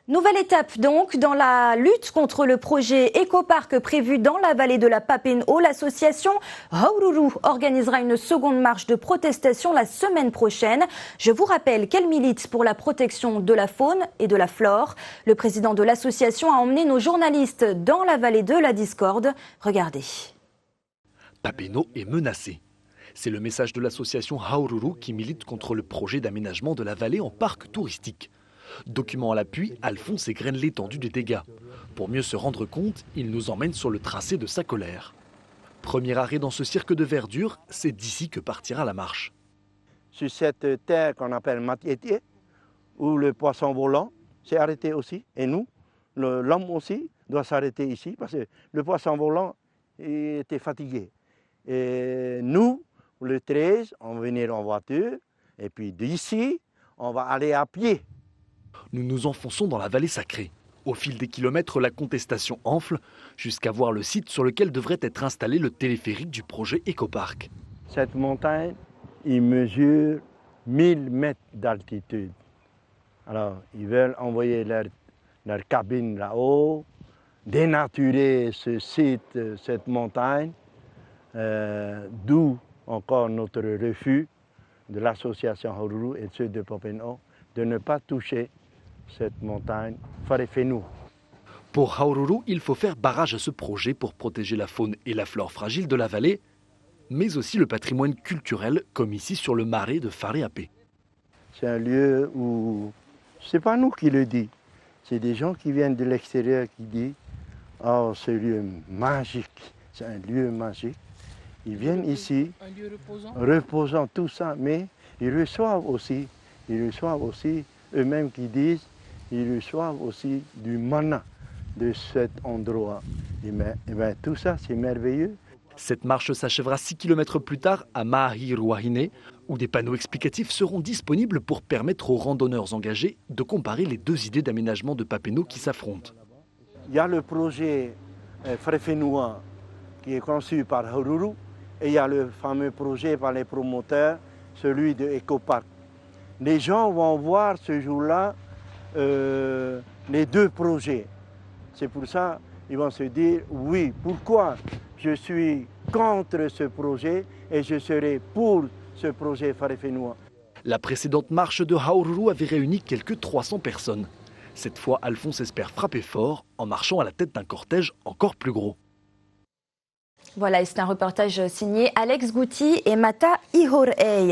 Nouvelle étape donc dans la lutte contre le projet écoparc prévu dans la vallée de la Papenho. L'association Haururu organisera une seconde marche de protestation la semaine prochaine. Je vous rappelle qu'elle milite pour la protection de la faune et de la flore. Le président de l'association a emmené nos journalistes dans la vallée de la discorde. Regardez. Papenho est menacée. C'est le message de l'association Haururu qui milite contre le projet d'aménagement de la vallée en parc touristique. Document à l'appui, Alphonse égrène l'étendue des dégâts. Pour mieux se rendre compte, il nous emmène sur le tracé de sa colère. Premier arrêt dans ce cirque de verdure, c'est d'ici que partira la marche. Sur cette terre qu'on appelle Matiétier, où le poisson volant s'est arrêté aussi. Et nous, l'homme aussi, doit s'arrêter ici parce que le poisson volant était fatigué. Et nous, le 13, on va venir en voiture. Et puis d'ici, on va aller à pied. Nous nous enfonçons dans la vallée sacrée. Au fil des kilomètres, la contestation enfle jusqu'à voir le site sur lequel devrait être installé le téléphérique du projet écoparc. Cette montagne, il mesure 1000 mètres d'altitude. Alors, ils veulent envoyer leur cabine là-haut, dénaturer ce site, cette montagne, d'où encore notre refus de l'association Haururu et de ceux de Papenho de ne pas toucher cette montagne Farefenu. Pour Haururu, il faut faire barrage à ce projet pour protéger la faune et la flore fragile de la vallée, mais aussi le patrimoine culturel, comme ici sur le marais de Fareapé. C'est un lieu où, c'est pas nous qui le disons, c'est des gens qui viennent de l'extérieur qui disent « Oh, ce lieu magique, c'est un lieu magique ». Ils viennent ici, un lieu reposant tout ça, mais ils reçoivent aussi eux-mêmes qui disent, ils reçoivent aussi du mana de cet endroit. Et bien, tout ça, c'est merveilleux. Cette marche s'achèvera 6 km plus tard à Mahiruahine, où des panneaux explicatifs seront disponibles pour permettre aux randonneurs engagés de comparer les deux idées d'aménagement de Papenho qui s'affrontent. Il y a le projet Farefenua qui est conçu par Haururu et il y a le fameux projet par les promoteurs, celui de Ecopark. Les gens vont voir ce jour-là les deux projets. C'est pour ça qu'ils vont se dire, oui, pourquoi je suis contre ce projet et je serai pour ce projet Farefenua. La précédente marche de Haururu avait réuni quelques 300 personnes. Cette fois, Alphonse espère frapper fort en marchant à la tête d'un cortège encore plus gros. Voilà, et c'est un reportage signé Alex Gouti et Mata Ihorei.